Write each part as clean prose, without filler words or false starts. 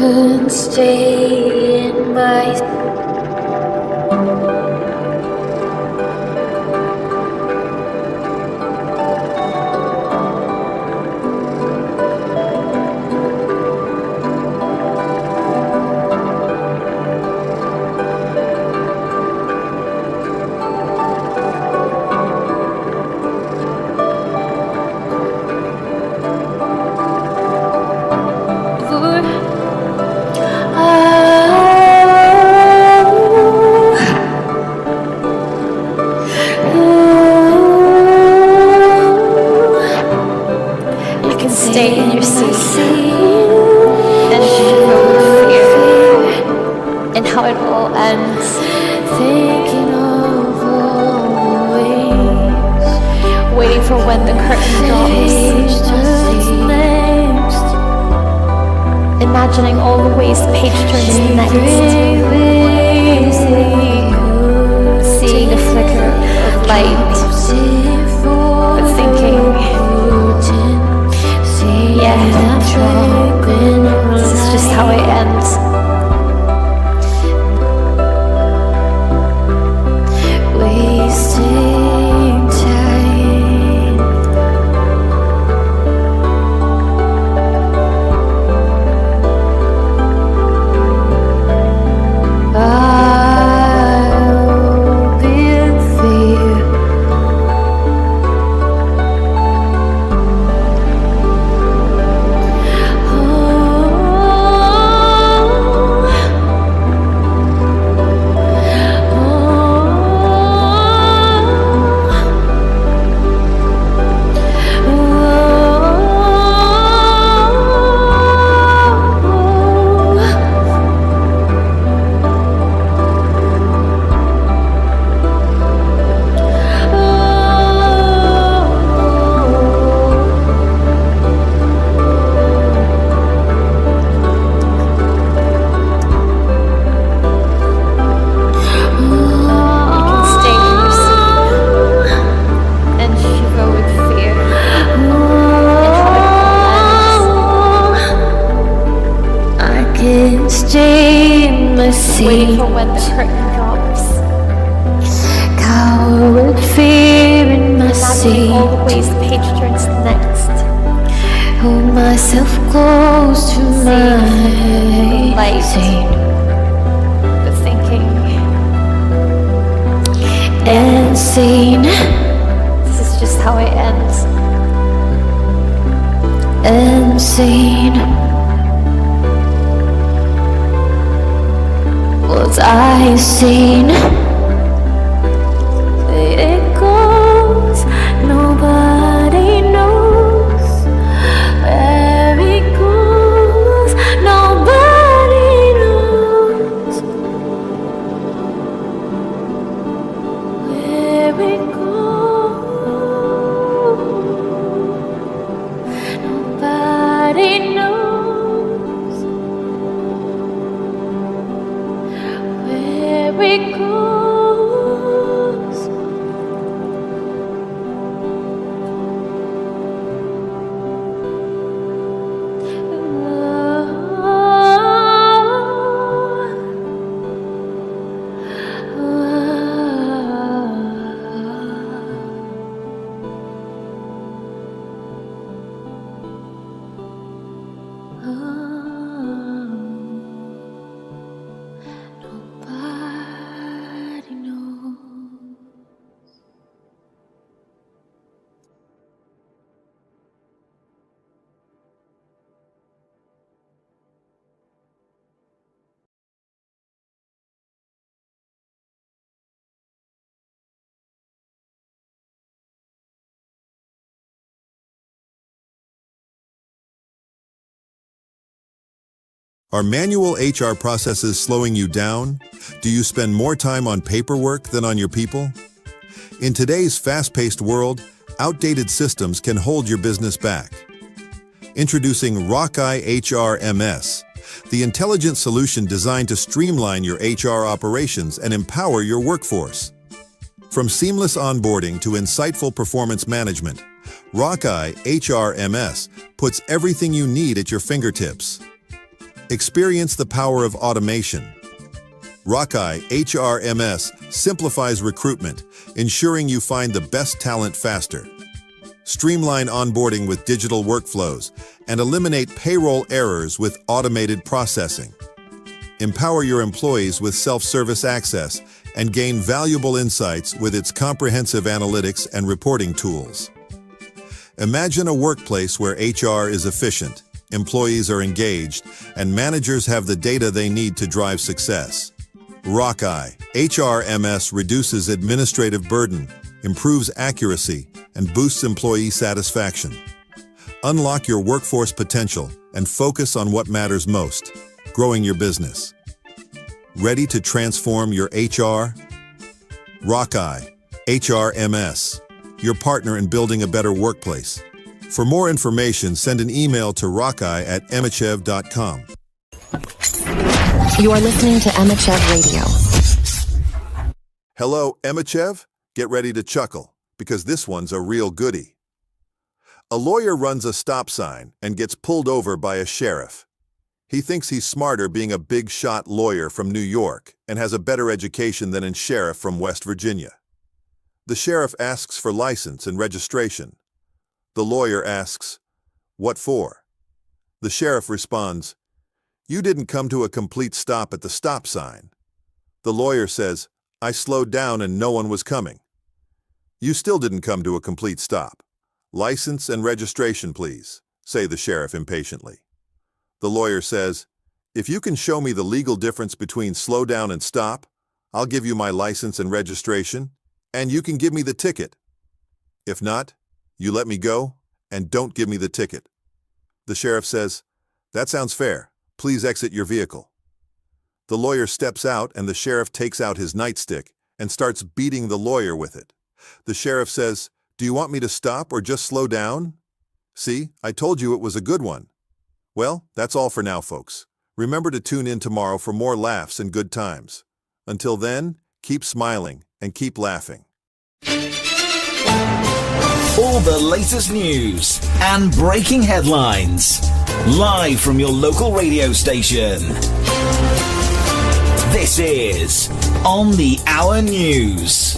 couldn't stay in my stay in your seat and shiver with fear and how it all ends. thinking of always Waiting for when the curtain drops. next. Imagining all the ways the page turns next. Seeing a flicker of light, but thinking, yeah, that's wrong. This is just how it ends. Wasting time. I'll be in fear. Stay in my seat. Waiting for when the curtain drops. Coward fear in my Imagining seat. all the ways the page turns next. Hold myself close to my light. seat. But thinking, Insane. this is just how it ends. Insane. Was I seen? It goes, nobody knows where it goes, nobody knows where it goes, nobody knows where it goes. Nobody knows. Are manual HR processes slowing you down? Do you spend more time on paperwork than on your people? In today's fast-paced world, outdated systems can hold your business back. Introducing Rockeye HRMS, the intelligent solution designed to streamline your HR operations and empower your workforce. From seamless onboarding to insightful performance management, Rockeye HRMS puts everything you need at your fingertips. Experience the power of automation. Rockeye HRMS simplifies recruitment, ensuring you find the best talent faster. Streamline onboarding with digital workflows and eliminate payroll errors with automated processing. Empower your employees with self-service access and gain valuable insights with its comprehensive analytics and reporting tools. Imagine a workplace where HR is efficient, employees are engaged, and managers have the data they need to drive success. Rockeye HRMS reduces administrative burden, improves accuracy, and boosts employee satisfaction. Unlock your workforce potential and focus on what matters most, growing your business. Ready to transform your HR? Rockeye HRMS, your partner in building a better workplace. For more information, send an email to rockeye@emmachev.com. You are listening to Emmachev Radio. Hello, Emmachev? Get ready to chuckle, because this one's a real goodie. A lawyer runs a stop sign and gets pulled over by a sheriff. He thinks he's smarter being a big-shot lawyer from New York and has a better education than a sheriff from West Virginia. The sheriff asks for license and registration. The lawyer asks, "What for?" The sheriff responds, "You didn't come to a complete stop at the stop sign." The lawyer says, "I slowed down and no one was coming." "You still didn't come to a complete stop. License and registration, please," say the sheriff impatiently. The lawyer says, "If you can show me the legal difference between slow down and stop, I'll give you my license and registration, and you can give me the ticket. If not, you let me go and don't give me the ticket." The sheriff says, "That sounds fair. Please exit your vehicle." The lawyer steps out and the sheriff takes out his nightstick and starts beating the lawyer with it. The sheriff says, "Do you want me to stop or just slow down? See, I told you it was a good one." Well, that's all for now, folks. Remember to tune in tomorrow for more laughs and good times. Until then, keep smiling and keep laughing. All the latest news and breaking headlines, live from your local radio station. This is On the Hour News.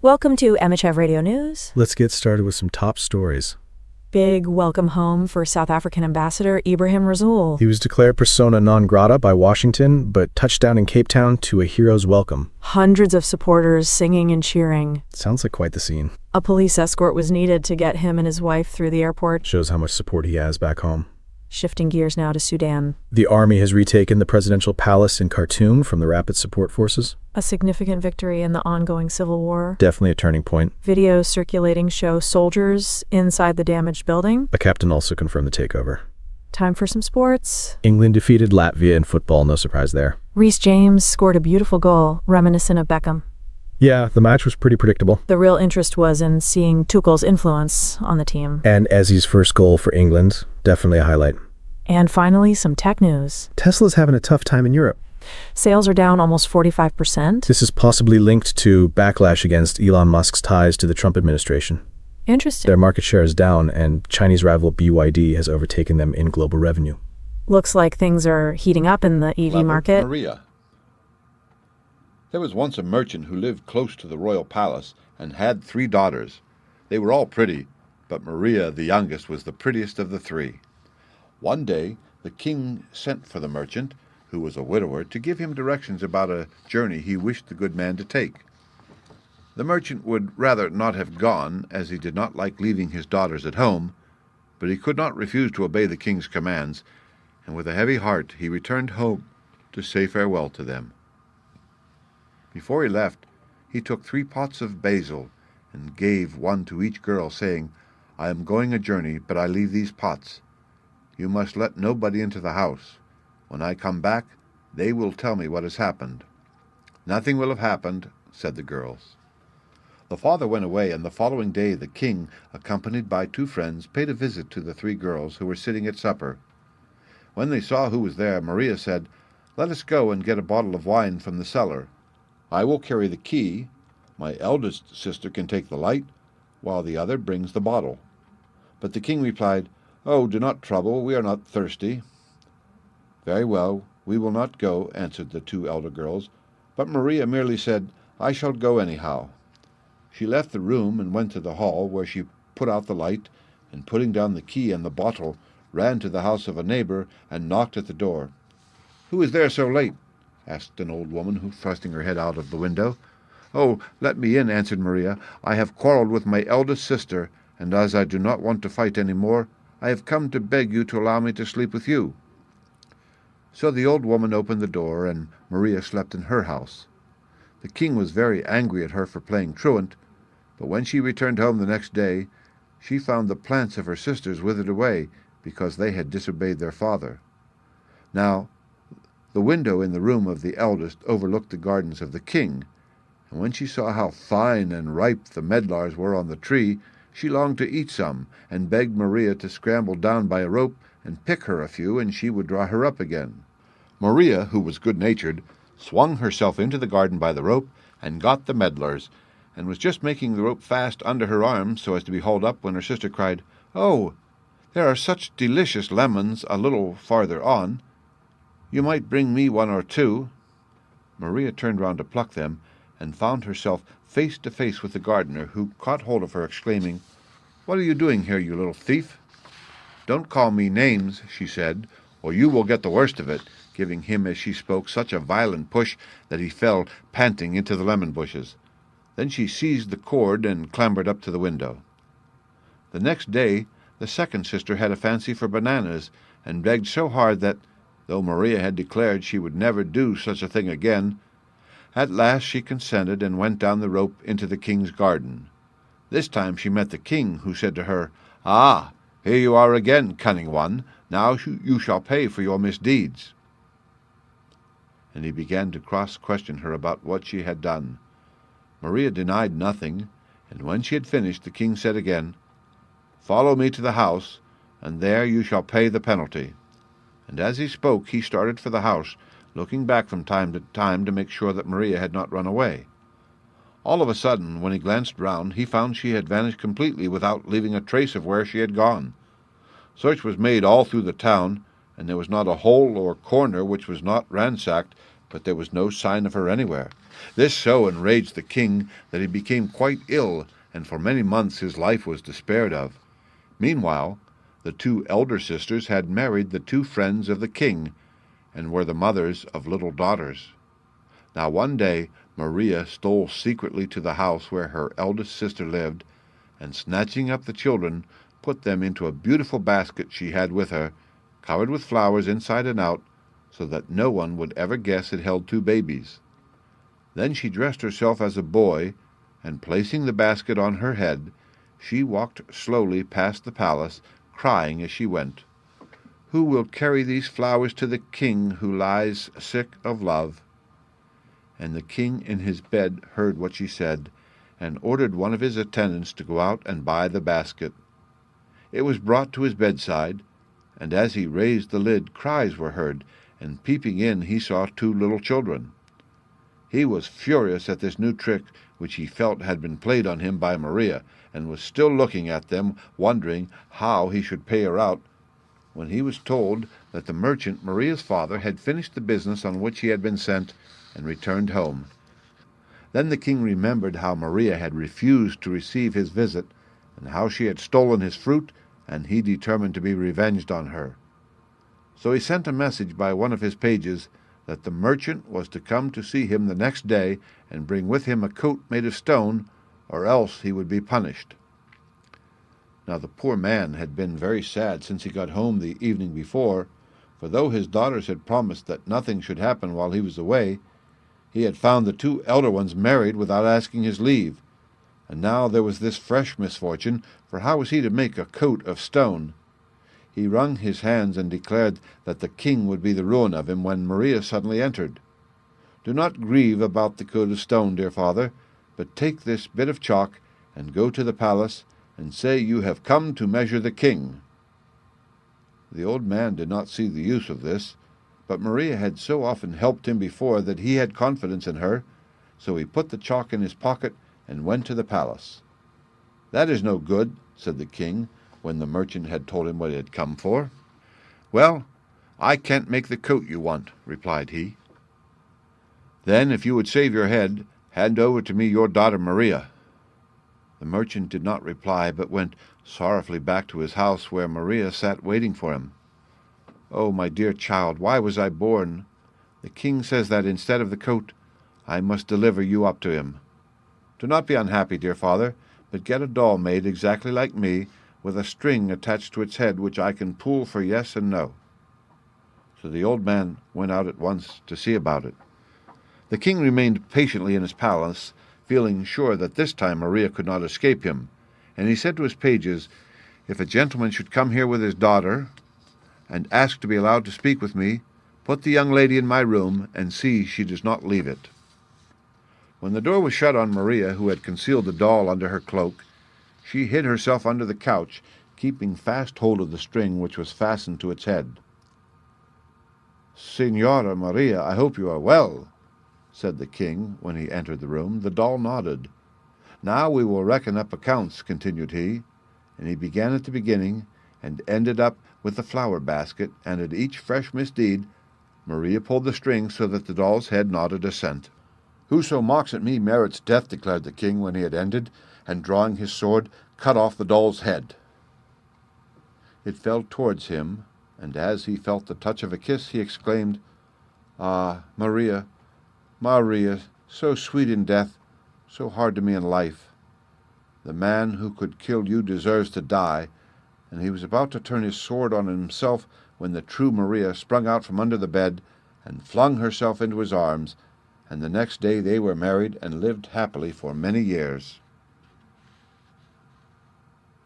Welcome to Emmachev Radio News. Let's get started with some top stories. Big welcome home for South African Ambassador Ibrahim Rasool. He was declared persona non grata by Washington, but touched down in Cape Town to a hero's welcome. Hundreds of supporters singing and cheering. Sounds like quite the scene. A police escort was needed to get him and his wife through the airport. Shows how much support he has back home. Shifting gears now to Sudan. The army has retaken the presidential palace in Khartoum from the Rapid Support Forces. A significant victory in the ongoing civil war. Definitely a turning point. Videos circulating show soldiers inside the damaged building. A captain also confirmed the takeover. Time for some sports. England defeated Latvia in football, no surprise there. Reece James scored a beautiful goal, reminiscent of Beckham. Yeah, the match was pretty predictable. The real interest was in seeing Tuchel's influence on the team. And Ezzy's first goal for England, definitely a highlight. And finally, some tech news. Tesla's having a tough time in Europe. Sales are down almost 45%. This is possibly linked to backlash against Elon Musk's ties to the Trump administration. Interesting. Their market share is down, and Chinese rival BYD has overtaken them in global revenue. Looks like things are heating up in the EV market. Maria. There was once a merchant who lived close to the royal palace and had 3 daughters. They were all pretty, but Maria, the youngest, was the prettiest of the 3. One day, the king sent for the merchant, who was a widower, to give him directions about a journey he wished the good man to take. The merchant would rather not have gone, as he did not like leaving his daughters at home, but he could not refuse to obey the king's commands, and with a heavy heart he returned home to say farewell to them. Before he left, he took 3 pots of basil and gave one to each girl, saying, "I am going a journey, but I leave these pots. You must let nobody into the house. When I come back, they will tell me what has happened." "Nothing will have happened," said the girls. The father went away, and the following day the king, accompanied by 2 friends, paid a visit to the 3 girls who were sitting at supper. When they saw who was there, Maria said, "Let us go and get a bottle of wine from the cellar. I will carry the key, My eldest sister can take the light, while the other brings the bottle." But the king replied, "Oh, do not trouble, we are not thirsty." "Very well, we will not go," answered the two elder girls, but Maria merely said, "I shall go anyhow." She left the room and went to the hall, where she put out the light, and putting down the key and the bottle, ran to the house of a neighbor and knocked at the door. "Who is there so late?" asked an old woman, who thrusting her head out of the window. "Oh, let me in," answered Maria. "I have quarreled with my eldest sister, and as I do not want to fight any more, I have come to beg you to allow me to sleep with you." So the old woman opened the door, and Maria slept in her house. The king was very angry at her for playing truant, but when she returned home the next day, she found the plants of her sisters withered away, because they had disobeyed their father. Now, the window in the room of the eldest overlooked the gardens of the king, and when she saw how fine and ripe the medlars were on the tree, she longed to eat some, and begged Maria to scramble down by a rope and pick her a few, and she would draw her up again. Maria, who was good-natured, swung herself into the garden by the rope, and got the medlars, and was just making the rope fast under her arm so as to be hauled up, when her sister cried, "Oh, there are such delicious lemons a little farther on. You might bring me one or two." Maria turned round to pluck them, and found herself face to face with the gardener, who caught hold of her, exclaiming, "What are you doing here, you little thief?" "Don't call me names," she said, "or you will get the worst of it," giving him as she spoke such a violent push that he fell panting into the lemon bushes. Then she seized the cord and clambered up to the window. The next day the second sister had a fancy for bananas, and begged so hard that, though Maria had declared she would never do such a thing again, at last she consented and went down the rope into the king's garden. This time she met the king, who said to her, "Ah, here you are again, cunning one. Now you shall pay for your misdeeds." And he began to cross-question her about what she had done. Maria denied nothing, and when she had finished, the king said again, "Follow me to the house, and there you shall pay the penalty." And as he spoke, he started for the house, looking back from time to time to make sure that Maria had not run away. All of a sudden, when he glanced round, he found she had vanished completely without leaving a trace of where she had gone. Search was made all through the town, and there was not a hole or corner which was not ransacked, but there was no sign of her anywhere. This so enraged the king that he became quite ill, and for many months his life was despaired of. Meanwhile, the two elder sisters had married the two friends of the king, and were the mothers of little daughters. Now one day Maria stole secretly to the house where her eldest sister lived, and snatching up the children, put them into a beautiful basket she had with her, covered with flowers inside and out, so that no one would ever guess it held two babies. Then she dressed herself as a boy, and placing the basket on her head, she walked slowly past the palace, crying as she went, "Who will carry these flowers to the king who lies sick of love?" And the king in his bed heard what she said, and ordered one of his attendants to go out and buy the basket. It was brought to his bedside, and as he raised the lid, cries were heard, and peeping in he saw two little children. He was furious at this new trick which he felt had been played on him by Maria, and was still looking at them, wondering how he should pay her out, when he was told that the merchant, Maria's father, had finished the business on which he had been sent, and returned home. Then the king remembered how Maria had refused to receive his visit, and how she had stolen his fruit, and he determined to be revenged on her. So he sent a message by one of his pages that the merchant was to come to see him the next day, and bring with him a coat made of stone, or else he would be punished. Now the poor man had been very sad since he got home the evening before, for though his daughters had promised that nothing should happen while he was away, he had found the two elder ones married without asking his leave, and now there was this fresh misfortune, for how was he to make a coat of stone? He wrung his hands and declared that the king would be the ruin of him, when Maria suddenly entered. "Do not grieve about the coat of stone, dear father, but take this bit of chalk and go to the palace, and say you have come to measure the king." The old man did not see the use of this, but Maria had so often helped him before that he had confidence in her, so he put the chalk in his pocket and went to the palace. "That is no good," said the king, when the merchant had told him what he had come for. "Well, I can't make the coat you want," replied he. "Then, if you would save your head, hand over to me your daughter Maria." The merchant did not reply, but went sorrowfully back to his house, where Maria sat waiting for him. "Oh, my dear child, why was I born? The king says that instead of the coat, I must deliver you up to him. Do not be unhappy, dear father, but get a doll made exactly like me, with a string attached to its head which I can pull for yes and no." So the old man went out at once to see about it. The king remained patiently in his palace, feeling sure that this time Maria could not escape him, and he said to his pages, "If a gentleman should come here with his daughter, and ask to be allowed to speak with me, put the young lady in my room, and see she does not leave it." When the door was shut on Maria, who had concealed the doll under her cloak, she hid herself under the couch, keeping fast hold of the string which was fastened to its head. "Signora Maria, I hope you are well," said the king when he entered the room. The doll nodded. "Now we will reckon up accounts," continued he, and he began at the beginning and ended up with the flower basket, and at each fresh misdeed Maria pulled the string so that the doll's head nodded assent. "Whoso mocks at me merits death," declared the king when he had ended, and drawing his sword, cut off the doll's head. It fell towards him, and as he felt the touch of a kiss, he exclaimed, "Ah, Maria, Maria, so sweet in death, so hard to me in life. The man who could kill you deserves to die," and he was about to turn his sword on himself when the true Maria sprung out from under the bed and flung herself into his arms, and the next day they were married and lived happily for many years.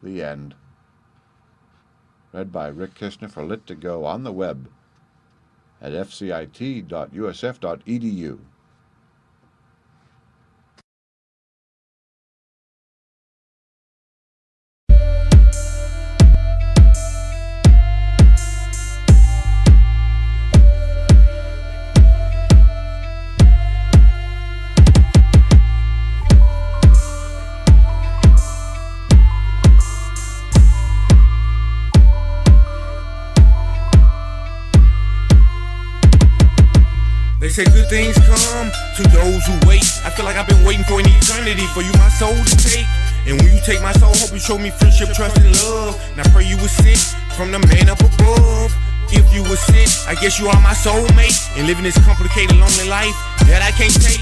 The end. Read by Rick Kistner for Lit2Go on the web at fcit.usf.edu. They say good things come to those who wait. I feel like I've been waiting for an eternity for you, my soul, to take. And when you take my soul, hope you show me friendship, trust, and love. And I pray you would sit from the man up above. If you would sit, I guess you are my soulmate. And living this complicated, lonely life that I can't take.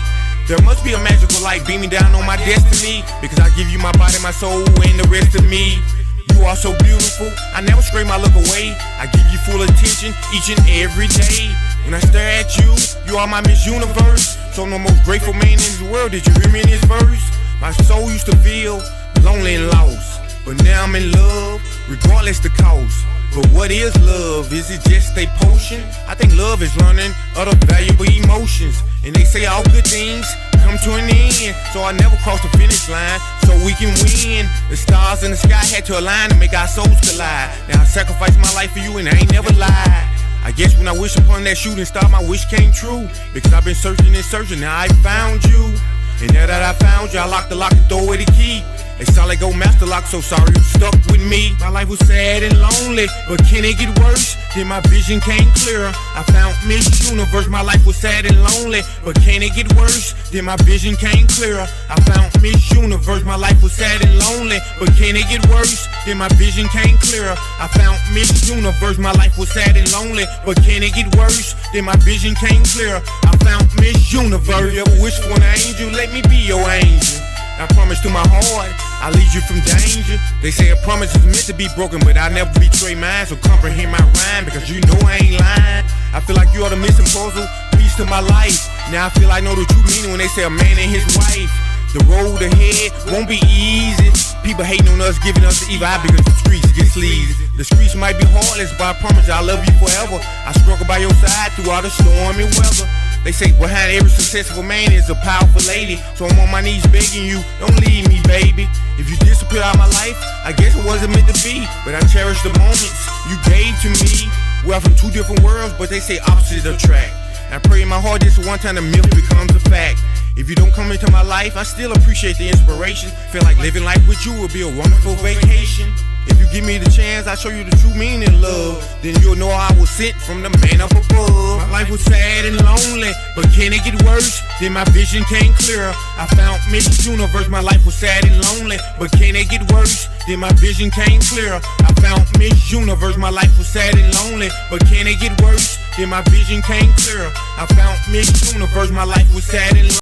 There must be a magical light beaming down on my destiny, because I give you my body, my soul, and the rest of me. You are so beautiful, I never stray my look away. I give you full attention each and every day. When I stare at you, you are my Miss Universe. So I'm the most grateful man in this world. Did you hear me in this verse? My soul used to feel lonely and lost, but now I'm in love, regardless the cost. But what is love? Is it just a potion? I think love is learning other valuable emotions. And they say all good things come to an end, so I never cross the finish line so we can win. The stars in the sky had to align to make our souls collide. Now I sacrificed my life for you and I ain't never lied. I guess when I wish upon that shooting star, my wish came true, because I've been searching and searching, now I found you. And now that I found you, I locked the lock and throw away the key. They solid go master lock, so sorry you stuck with me. My life was sad and lonely, but can it get worse? Then my vision came clearer, I found Miss Universe. My life was sad and lonely, but can it get worse? Then my vision came clearer, I found Miss Universe. My life was sad and lonely, but can it get worse? Then my vision came clearer, I found Miss Universe. My life was sad and lonely, but can it get worse? Then my vision came clearer, I found Miss Universe. You ever wish for an angel? Let me be your angel. I promise to my heart, I'll lead you from danger. They say a promise is meant to be broken, but I never betray mine. So comprehend my rhyme, because you know I ain't lying. I feel like you are the missing puzzle piece to my life. Now I feel I know the true meaning when they say a man and his wife. The road ahead won't be easy. People hating on us, giving us the evil eye because the streets get sleazy. The streets might be heartless, but I promise I love you forever. I struggle by your side through all the stormy weather. They say behind every successful man is a powerful lady. So I'm on my knees begging you, don't leave me, baby. If you disappear out of my life, I guess it wasn't meant to be. But I cherish the moments you gave to me. We're from two different worlds, but they say opposites attract. I pray in my heart this one time the myth becomes a fact. If you don't come into my life, I still appreciate the inspiration. Feel like living life with you would be a wonderful vacation. If you give me the chance, I'll show you the true meaning of love. Then you'll know I was sent from the man up above. My life was sad and lonely, but can it get worse? Then my vision came clearer. I found Miss Universe. My life was sad and lonely, but can it get worse? Then my vision came clearer. I found Miss Universe. My life was sad and lonely, but can it get worse? Then my vision came clearer. I found Miss Universe. My life was sad and lonely.